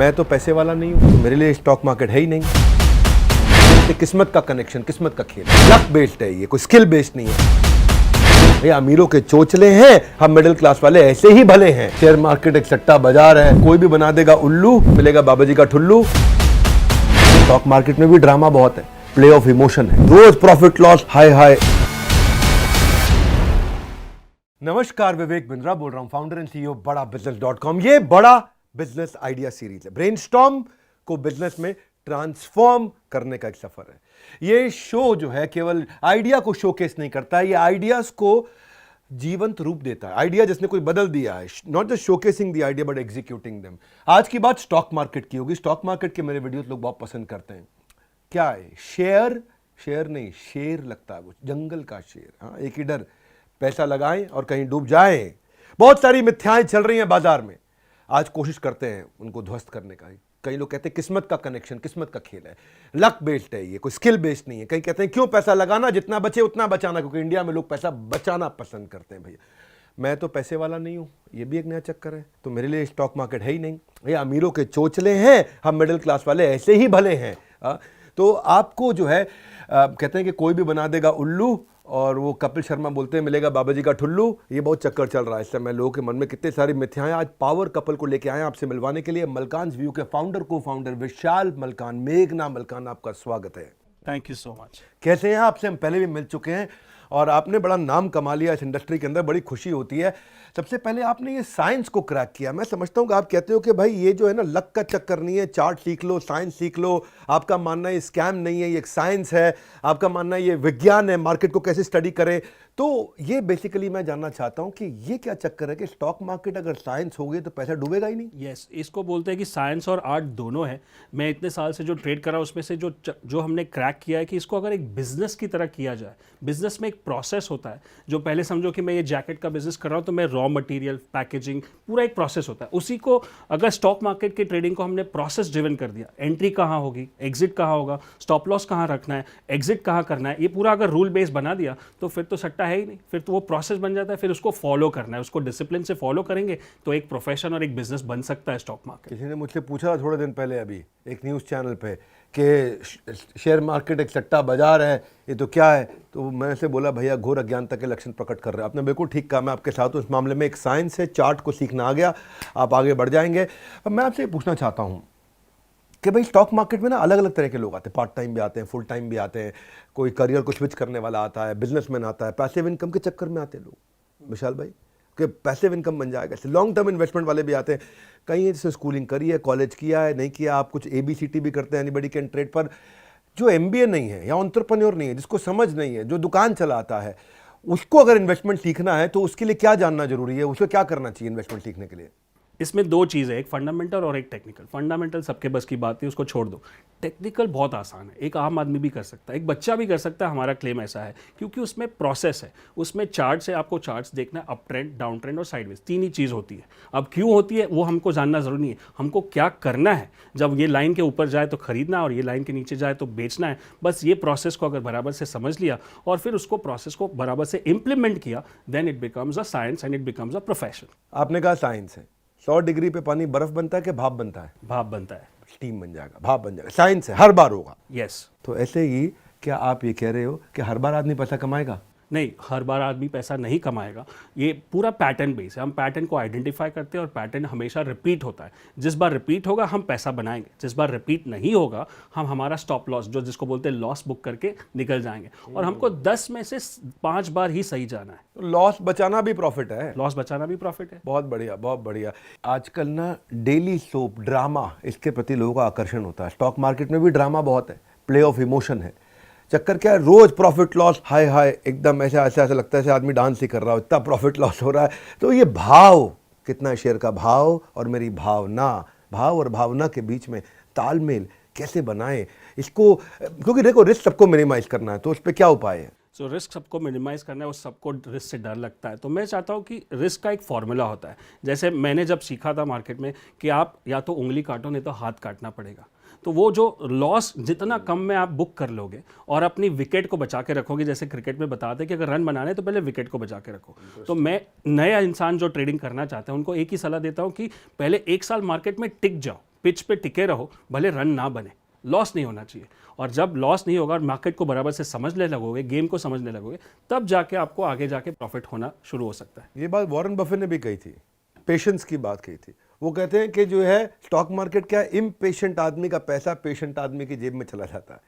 मैं तो पैसे वाला नहीं हूँ, तो मेरे लिए स्टॉक मार्केट है ही नहीं। ये किस्मत का कनेक्शन, किस्मत का खेल, लक बेस्ड है ये, कोई स्किल बेस्ड नहीं है। भैया अमीरों के चोचले हैं, हम मिडिल क्लास वाले ऐसे ही भले हैं। शेयर मार्केट एक सट्टा बाजार है, कोई भी बना देगा उल्लू, मिलेगा बाबा जी का ठुल्लू। स्टॉक मार्केट में भी ड्रामा बहुत है, प्ले ऑफ इमोशन है, रोज प्रॉफिट लॉस, हाय हाय। नमस्कार, विवेक बिंद्रा बोल रहा हूं, फाउंडर एंड सीईओ बड़ा बिजनेस.com। ये बड़ा बिजनेस आइडिया सीरीज है, ब्रेनस्टॉर्म को बिजनेस में ट्रांसफॉर्म करने का एक सफर है। ये शो जो है केवल आइडिया को शोकेस नहीं करता है, ये आइडियाज को जीवंत रूप देता है। आइडिया जिसने कोई बदल दिया है, not just showcasing the idea but executing them. आज की बात स्टॉक मार्केट की होगी। स्टॉक मार्केट के मेरे वीडियोस लोग बहुत पसंद करते हैं। क्या है शेयर नहीं, शेर लगता है वो, जंगल का शेर। हाँ, एक ही डर, पैसा लगाएं और कहीं डूब जाएं। बहुत सारी मिथ्याएं चल रही हैं बाजार में, आज कोशिश करते हैं उनको ध्वस्त करने का। कई लोग कहते हैं किस्मत का कनेक्शन, किस्मत का खेल है, लक बेस्ड है ये, कोई स्किल बेस्ड नहीं है। कई कहते हैं क्यों पैसा लगाना, जितना बचे उतना बचाना, क्योंकि इंडिया में लोग पैसा बचाना पसंद करते हैं। भैया मैं तो पैसे वाला नहीं हूँ, ये भी एक नया चक्कर है, तो मेरे लिए स्टॉक मार्केट है ही नहीं। भैया अमीरों के चोचले हैं, हम मिडिल क्लास वाले ऐसे ही भले हैं। तो आपको जो है कहते हैं कि कोई भी बना देगा उल्लू, और वो कपिल शर्मा बोलते हैं मिलेगा बाबा जी का ठुल्लू। ये बहुत चक्कर चल रहा है इस समय लोगों के मन में, कितने सारी मिथ्याएं। आज पावर कपल को लेके आए आपसे मिलवाने के लिए। मलकान व्यू के फाउंडर को फाउंडर विशाल मलकान, मेघना मलकान, आपका स्वागत है। Thank you so much. कैसे हैं? आपसे हम पहले भी मिल चुके हैं और आपने बड़ा नाम कमा लिया इस इंडस्ट्री के अंदर, बड़ी खुशी होती है। सबसे पहले आपने ये साइंस को क्रैक किया। मैं समझता हूँ कि आप कहते हो कि भाई ये जो है ना, लक का चक्कर नहीं है, चार्ट सीख लो, साइंस सीख लो। आपका मानना है ये स्कैम नहीं है, ये एक साइंस है। आपका मानना है ये विज्ञान है, मार्केट को कैसे स्टडी करें। तो ये बेसिकली मैं जानना चाहता हूँ कि ये क्या चक्कर है कि स्टॉक मार्केट अगर साइंस हो गई तो पैसा डूबेगा ही नहीं? यस, इसको बोलते हैं कि साइंस और आर्ट दोनों है। मैं इतने साल से जो ट्रेड कर रहा हूँ उसमें से जो हमने क्रैक किया है कि इसको अगर एक बिजनेस की तरह किया जाए। बिजनेस में एक प्रोसेस होता है, जो पहले समझो कि मैं ये जैकेट का बिजनेस कर रहा हूँ तो मैं रॉ मटेरियल, पैकेजिंग, पूरा एक प्रोसेस होता है। उसी को अगर स्टॉक मार्केट की ट्रेडिंग को हमने प्रोसेस ड्रिवन कर दिया, एंट्री कहाँ होगी, एग्जिट कहाँ होगा, स्टॉप लॉस कहाँ रखना है, एग्जिट कहाँ करना है, ये पूरा अगर रूल बेस बना दिया तो फिर तो सट्टा है ही नहीं, फिर तो वो प्रोसेस बन जाता है। फिर उसको फॉलो करना है, उसको डिसिप्लिन से फॉलो करेंगे तो एक प्रोफेशन और एक बिजनेस बन सकता है स्टॉक मार्केट। किसी ने मुझसे पूछा थोड़े दिन पहले अभी एक न्यूज़ चैनल पे कि शेयर मार्केट एक सट्टा बाजार है, ये तो क्या है? तो मैंने से बोला भैया घोर अज्ञानता के लक्षण प्रकट कर रहे हैं। आपने बिल्कुल ठीक कहा, मैं आपके साथ हूँ इस मामले में। एक साइंस है, चार्ट को सीखना आ गया, आप आगे बढ़ जाएंगे। अब मैं आपसे पूछना चाहता हूँ कि भाई स्टॉक मार्केट में ना अलग अलग तरह के लोग आते हैं, पार्ट टाइम भी आते हैं, फुल टाइम भी आते हैं, कोई करियर को स्विच करने वाला आता है, बिजनेसमैन आता है, पैसिव इनकम के चक्कर में आते हैं लोग। विशाल भाई कि पैसिव इनकम बन जाएगा, लॉन्ग टर्म इन्वेस्टमेंट वाले भी आते हैं। कई जिसने स्कूलिंग करी है, कॉलेज किया है, नहीं किया, आप कुछ ABCT भी करते हैं, एनीबडी कैन ट्रेड, पर जो MBA नहीं है या एंटरप्रेन्योर नहीं है, जिसको समझ नहीं है, जो दुकान चलाता है, उसको अगर इन्वेस्टमेंट सीखना है तो उसके लिए क्या जानना जरूरी है, उसको क्या करना चाहिए इन्वेस्टमेंट सीखने के लिए? इसमें दो चीज़ें, एक फंडामेंटल और एक टेक्निकल। फंडामेंटल सबके बस की बात है, उसको छोड़ दो। टेक्निकल बहुत आसान है, एक आम आदमी भी कर सकता है, एक बच्चा भी कर सकता है। हमारा क्लेम ऐसा है क्योंकि उसमें प्रोसेस है, उसमें चार्ट से आपको चार्ट्स देखना है, अप ट्रेंड, डाउन ट्रेंड और साइडवेज, तीन ही चीज़ होती है। अब क्यों होती है वो हमको जानना जरूरी नहीं है, हमको क्या करना है। जब ये लाइन के ऊपर जाए तो खरीदना और ये लाइन के नीचे जाए तो बेचना है। बस ये प्रोसेस को अगर बराबर से समझ लिया और फिर उसको प्रोसेस को बराबर से इंप्लीमेंट किया, then it becomes a science and it becomes a profession. आपने कहा साइंस है, 100 डिग्री पे पानी बर्फ बनता है कि भाप बनता है? भाप बनता है, स्टीम बन जाएगा, भाप बन जाएगा। साइंस है, हर बार होगा। यस। तो ऐसे ही क्या आप ये कह रहे हो कि हर बार आदमी पैसा कमाएगा? नहीं, हर बार आदमी पैसा नहीं कमाएगा। ये पूरा पैटर्न बेस है, हम पैटर्न को आइडेंटिफाई करते हैं और पैटर्न हमेशा रिपीट होता है। जिस बार रिपीट होगा हम पैसा बनाएंगे, जिस बार रिपीट नहीं होगा हम हमारा स्टॉप लॉस, जो जिसको बोलते हैं लॉस, बुक करके निकल जाएंगे। और हमको 10 में से 5 बार ही सही जाना है। तो लॉस बचाना भी प्रॉफिट है? लॉस बचाना भी प्रॉफिट है। बहुत बढ़िया, बहुत बढ़िया। आजकल ना डेली सोप ड्रामा, इसके प्रति लोगों का आकर्षण होता है। स्टॉक मार्केट में भी ड्रामा बहुत है, प्ले ऑफ इमोशन है। चक्कर क्या है, रोज प्रॉफिट लॉस, हाय हाय, एकदम ऐसा लगता है आदमी डांस ही कर रहा हो, इतना प्रॉफिट लॉस हो रहा है। तो ये भाव, कितना है शेयर का भाव और मेरी भावना, भाव और भावना के बीच में तालमेल कैसे बनाएं इसको, क्योंकि देखो रिस्क सबको मिनिमाइज करना है, तो उस पर क्या उपाय है? सो रिस्क सबको मिनिमाइज करना है, वो सबको रिस्क से डर लगता है। तो मैं चाहता हूँ कि रिस्क का एक फॉर्मूला होता है। जैसे मैंने जब सीखा था मार्केट में कि आप या तो उंगली काटो नहीं तो हाथ काटना पड़ेगा। तो वो जो लॉस जितना कम में आप बुक कर लोगे और अपनी विकेट को बचा के रखोगे, जैसे क्रिकेट में बताते हैं कि अगर रन बनाने हैं तो पहले विकेट को बचा के रखो। तो मैं नया इंसान जो ट्रेडिंग करना चाहते हैं उनको एक ही सलाह देता हूँ कि पहले 1 साल मार्केट में टिक जाओ, पिच पे टिके रहो, भले रन ना बने, लॉस नहीं होना चाहिए। और जब लॉस नहीं होगा और मार्केट को बराबर से समझने लगोगे, गेम को समझने लगोगे, तब जाके आपको आगे जाके प्रॉफिट होना शुरू हो सकता है। ये बात वॉरेन बफेट ने भी कही थी, पेशेंस की बात कही थी। वो कहते हैं कि जो है स्टॉक मार्केट क्या, इम्पेशेंट आदमी का पैसा पेशेंट आदमी की जेब में चला जाता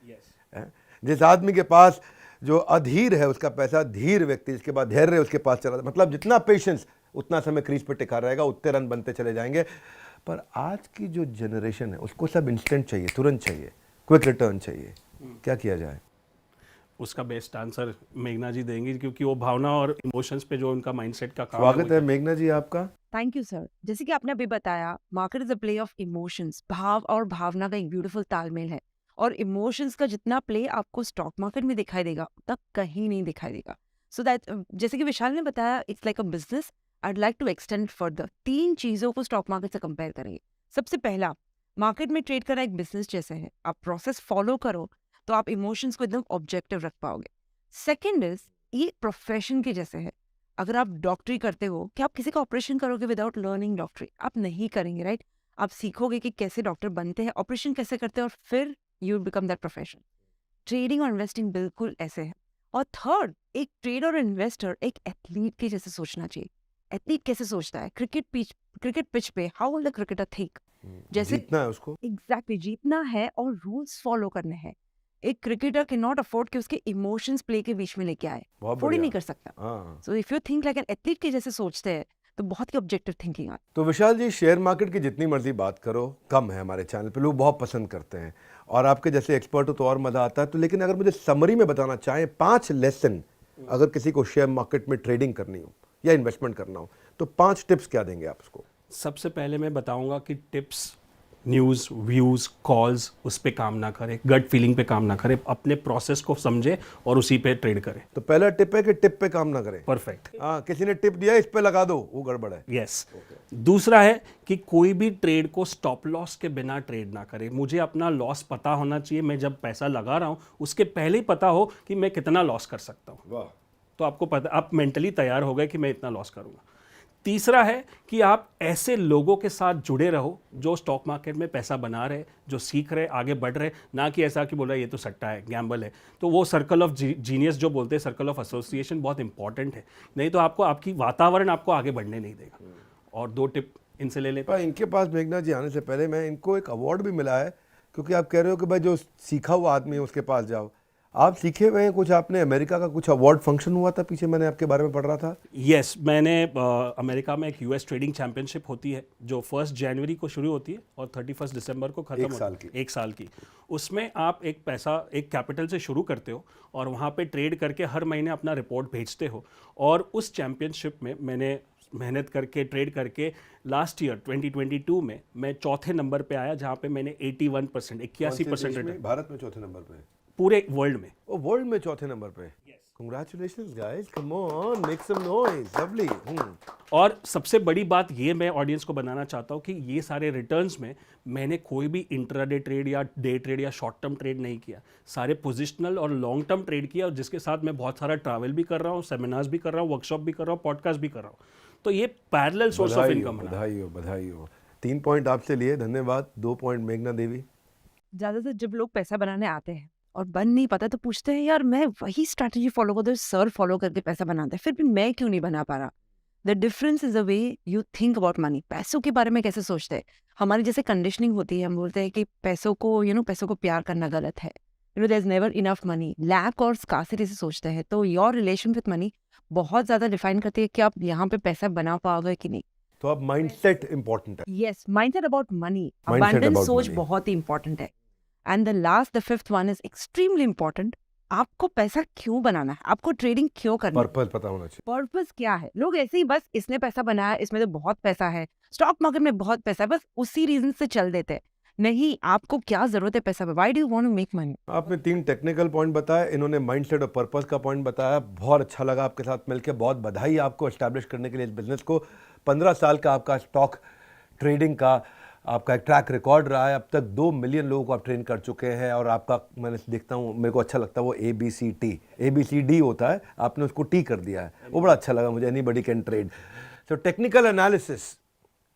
है। जिस आदमी के पास जो अधीर है उसका पैसा धीर व्यक्ति, जिसके पास धैर्य है उसके पास चला जाता। मतलब जितना पेशेंस उतना समय क्रीज पे टिका रहेगा, उतने रन बनते चले जाएंगे। पर आज की जो जनरेशन है उसको सब इंस्टेंट चाहिए, तुरंत चाहिए, क्विक रिटर्न चाहिए। क्या किया जाए? उसका बेस्ट आंसर मेघना जी देंगी, क्योंकि वो भावना और इमोशंस पे जो उनका माइंडसेट का काम स्वागत है मेघना जी आपका। Thank you sir. जैसे कि आपने अभी बताया, market is a play of emotions. भाव और भावना का एक ब्यूटीफुल तालमेल है, और इमोशंस का जितना प्ले आपको स्टॉक मार्केट में दिखाई देगा उतना कहीं नहीं दिखाई देगा। सो दैट जैसे कि विशाल ने बताया, it's like a business. I'd like to extend further। 3 चीजों को स्टॉक मार्केट से कंपेयर करेंगे। सबसे पहला, मार्केट में ट्रेड करना एक बिजनेस जैसे है। आप प्रोसेस फॉलो करो तो आप इमोशंस को एकदम ऑब्जेक्टिव रख पाओगे। सेकंड इज, ये प्रोफेशन के जैसे है। अगर आप डॉक्टरी करते हो, क्या आप किसी का ऑपरेशन करोगे विदाउट लर्निंग डॉक्टरी? आप नहीं करेंगे, राइट? आप सीखोगे कि कैसे डॉक्टर बनते हैं, ऑपरेशन कैसे करते हैं, और फिर you become that profession. Trading और इन्वेस्टिंग बिल्कुल ऐसे है। और थर्ड, एक ट्रेडर और इन्वेस्टर एक एथलीट के जैसे सोचना चाहिए। एथलीट कैसे सोचता है? क्रिकेट पिच पे how will the cricketer think? जैसे जीतना है उसको। एग्जैक्टली, जीतना है और रूल्स फॉलो करने हैं। एक क्रिकेटर कैन नॉट अफोर्ड कि उसके इमोशंस प्ले के बीच में लेके आए, बहुत अफोर्ड ही बढ़िया। नहीं कर सकता। हाँ। So if you think like an athlete के जैसे सोचते हैं तो बहुत ही ऑब्जेक्टिव थिंकिंग आती तो विशाल जी, शेयर मार्केट की जितनी मर्जी बात करो कम है हमारे चैनल पे, लोग बहुत पसंद करते हैं और आपके जैसे एक्सपर्ट हो तो और मजा आता है। तो लेकिन अगर मुझे समरी में बताना चाहें 5 लेसन, अगर किसी को शेयर मार्केट में ट्रेडिंग करनी हो या इन्वेस्टमेंट करना हो, तो 5 टिप्स क्या देंगे आप उसको? सबसे पहले मैं बताऊंगा कि टिप्स, न्यूज़, व्यूज़, कॉल्स, उस पे काम ना करें, गट फीलिंग पे काम ना करें, अपने प्रोसेस को समझे और उसी पे ट्रेड करें। तो पहला टिप है कि टिप पे काम ना करें। परफेक्ट। हाँ, किसी ने टिप दिया इस पे लगा दो, वो गड़बड़ है। यस। दूसरा है कि कोई भी ट्रेड को स्टॉप लॉस के बिना ट्रेड ना करें। मुझे अपना लॉस पता होना चाहिए। मैं जब पैसा लगा रहा हूँ उसके पहले ही पता हो कि मैं कितना लॉस कर सकता हूँ। वाह। तो आपको पता, आप मेंटली तैयार हो गए कि मैं इतना लॉस करूंगा। तीसरा है कि आप ऐसे लोगों के साथ जुड़े रहो जो स्टॉक मार्केट में पैसा बना रहे, जो सीख रहे, आगे बढ़ रहे, ना कि ऐसा कि बोला ये तो सट्टा है, गैम्बल है। तो वो सर्कल ऑफ जीनियस जो बोलते हैं, सर्कल ऑफ एसोसिएशन बहुत इंपॉर्टेंट है। नहीं तो आपको, आपकी वातावरण आपको आगे बढ़ने नहीं देगा। और 2 टिप इनसे ले लेते पर इनके पास मेघना जी आने से पहले मैं इनको एक अवार्ड भी मिला है, क्योंकि आप कह रहे हो कि भाई जो सीखा हुआ आदमी है उसके पास जाओ। आप सीखे हुए हैं कुछ, आपने अमेरिका का कुछ अवार्ड फंक्शन हुआ था पीछे, मैंने आपके बारे में पढ़ रहा था। यस, मैंने अमेरिका में एक यूएस ट्रेडिंग चैंपियनशिप होती है जो 1 जनवरी को शुरू होती है और 31 दिसंबर को खत्म होती है। 1 साल की। उसमें आप एक कैपिटल से शुरू करते हो और वहाँ पे ट्रेड करके हर महीने अपना रिपोर्ट भेजते हो। और उस चैंपियनशिप में मैंने मेहनत करके, ट्रेड करके, लास्ट ईयर 2022 में मैं चौथे नंबर पे आया, जहाँ पे मैंने 81%, 81% रिटर्न। भारत में चौथे नंबर पे? पूरे वर्ल्ड में। ओ, वर्ल्ड में चौथे नंबर पे। Congratulations guys, come on, make some noise, lovely। और सबसे बड़ी बात ये मैं ऑडियंस को बनाना चाहता हूँ कि ये सारे रिटर्न्स में मैंने कोई भी इंट्राडे ट्रेड या डे ट्रेड या शॉर्ट टर्म ट्रेड नहीं किया। सारे पोजिशनल और लॉन्ग टर्म ट्रेड किया, और जिसके साथ मैं बहुत सारा ट्रैवल भी कर रहा हूँ, सेमिनार्स भी कर रहा हूँ, वर्कशॉप भी कर रहा हूँ, पॉडकास्ट भी कर रहा हूँ। तो ये पैरेलल सोर्स ऑफ इनकम है। बधाई हो, बधाई हो। 3 पॉइंट आपसे लिए, धन्यवाद। 2 पॉइंट मेघना देवी। ज्यादातर जब लोग पैसा बनाने आते हैं और बन नहीं पाता तो पूछते हैं, यार मैं वही स्ट्रैटेजी फॉलो करता हूँ, सर फॉलो करके पैसा बनाते हैं, फिर भी मैं क्यों नहीं बना पा रहा? The difference is the way you think about money. पैसों के बारे में कैसे सोचते हैं? हमारी जैसे कंडीशनिंग होती है, हम बोलते हैं कि पैसों को पैसों को प्यार करना गलत है। There is never enough money. Lack और स्कार्सिटी से सोचते हैं। तो योर रिलेशन विद मनी बहुत ज्यादा डिफाइन करती है कि आप यहाँ पे पैसा बना पाओगे कि नहीं। तो अब माइंडसेट इंपॉर्टेंट है। Yes, mindset about money, Mindset abundance about सोच money। बहुत ही इंपॉर्टेंट है। And the fifth one is extremely important. आपको पैसा क्यों बनाना है? आपको ट्रेडिंग क्यों करना है? पर्पस पता होना चाहिए। पर्पस क्या है? लोग ऐसे ही बस इसने पैसा बनाया, इसमें तो बहुत पैसा है, स्टॉक मार्केट में बहुत पैसा है, बस उसी रीजन से चल देते हैं। नहीं, आपको क्या जरूरत है पैसा में? Why do you want to make money? आपने 3 टेक्निकल पॉइंट बताए, इन्होंने माइंडसेट और पर्पस का पॉइंट बताया। बहुत अच्छा लगा आपके साथ मिलकर। बहुत बधाई आपको एस्टैब्लिश करने के लिए इस बिजनेस को। 15 साल का आपका स्टॉक ट्रेडिंग का आपका एक ट्रैक रिकॉर्ड रहा है। अब तक 2 मिलियन लोगों को आप ट्रेन कर चुके हैं। और आपका, मैंने देखता हूँ, मेरे को अच्छा लगता है वो ABCD होता है, आपने उसको T कर दिया है, वो बड़ा अच्छा लगा मुझे। Anybody can trade. तो टेक्निकल एनालिसिस,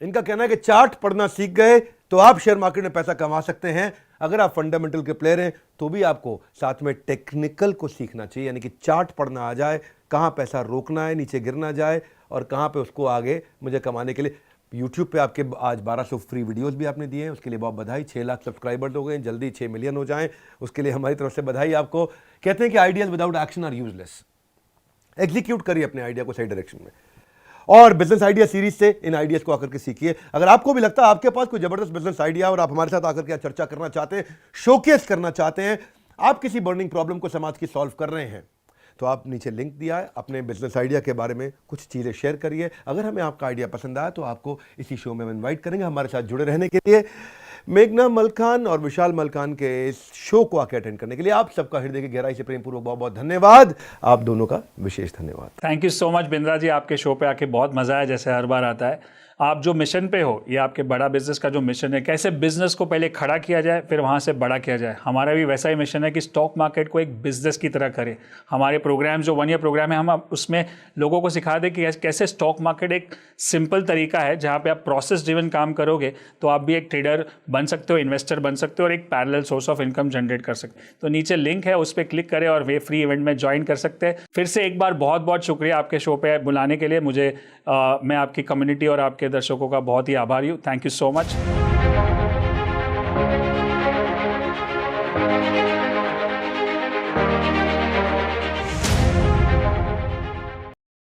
इनका कहना है कि चार्ट पढ़ना सीख गए तो आप शेयर मार्केट में पैसा कमा सकते हैं। अगर आप फंडामेंटल के प्लेयर हैं तो भी आपको साथ में टेक्निकल को सीखना चाहिए, यानी कि चार्ट पढ़ना आ जाए, कहाँ पैसा रोकना है, नीचे गिरना जाए और कहाँ पे उसको आगे मुझे कमाने के लिए। यूट्यूब पे आपके आज 1200 फ्री वीडियोस भी आपने दिए हैं, उसके लिए बहुत बधाई। 6 लाख सब्सक्राइबर्स हो गए, जल्दी 6 मिलियन हो जाएं, उसके लिए हमारी तरफ से बधाई आपको। कहते हैं कि ideas without action are useless. Execute करिए अपने आइडिया को सही डायरेक्शन में, और बिजनेस आइडिया सीरीज से इन आइडियाज को आकर के सीखिए। अगर आपको भी लगता है आपके पास कोई जबरदस्त बिजनेस आइडिया और आप हमारे साथ आकर के चर्चा करना चाहते हैं, शोकेस करना चाहते हैं, आप किसी बर्निंग प्रॉब्लम को समाज की सॉल्व कर रहे हैं, तो आप नीचे लिंक दिया है, अपने बिजनेस आइडिया के बारे में कुछ चीज़ें शेयर करिए। अगर हमें आपका आइडिया पसंद आया तो आपको इसी शो में हम इन्वाइट करेंगे हमारे साथ जुड़े रहने के लिए। मेघना मलकान और विशाल मलकान के इस शो को आके अटेंड करने के लिए आप सबका हृदय की गहराई से प्रेम पूर्वक बहुत बहुत धन्यवाद। आप दोनों का विशेष धन्यवाद। Thank you so much Bindra ji, आपके शो पे आके बहुत मज़ा आया, जैसे हर बार आता है। आप जो मिशन पे हो, ये आपके बड़ा बिजनेस का जो मिशन है, कैसे बिजनेस को पहले खड़ा किया जाए फिर वहाँ से बड़ा किया जाए, हमारा भी वैसा ही मिशन है कि स्टॉक मार्केट को एक बिजनेस की तरह करें। हमारे प्रोग्राम जो 1 ईयर प्रोग्राम है, हम उसमें लोगों को सिखा दें कि कैसे स्टॉक मार्केट एक सिंपल तरीका है जहाँ पे आप प्रोसेस ड्रिवन काम करोगे तो आप भी एक ट्रेडर बन सकते हो, इन्वेस्टर बन सकते हो और एक parallel source of income generate कर सकते हो। तो नीचे लिंक है, उस पर क्लिक करें और वे फ्री इवेंट में ज्वाइन कर सकते हैं। फिर से एक बार बहुत बहुत शुक्रिया आपके शो पे बुलाने के लिए। मैं आपकी कम्युनिटी और आपके दर्शकों का बहुत ही आभारी हूँ। Thank you so much.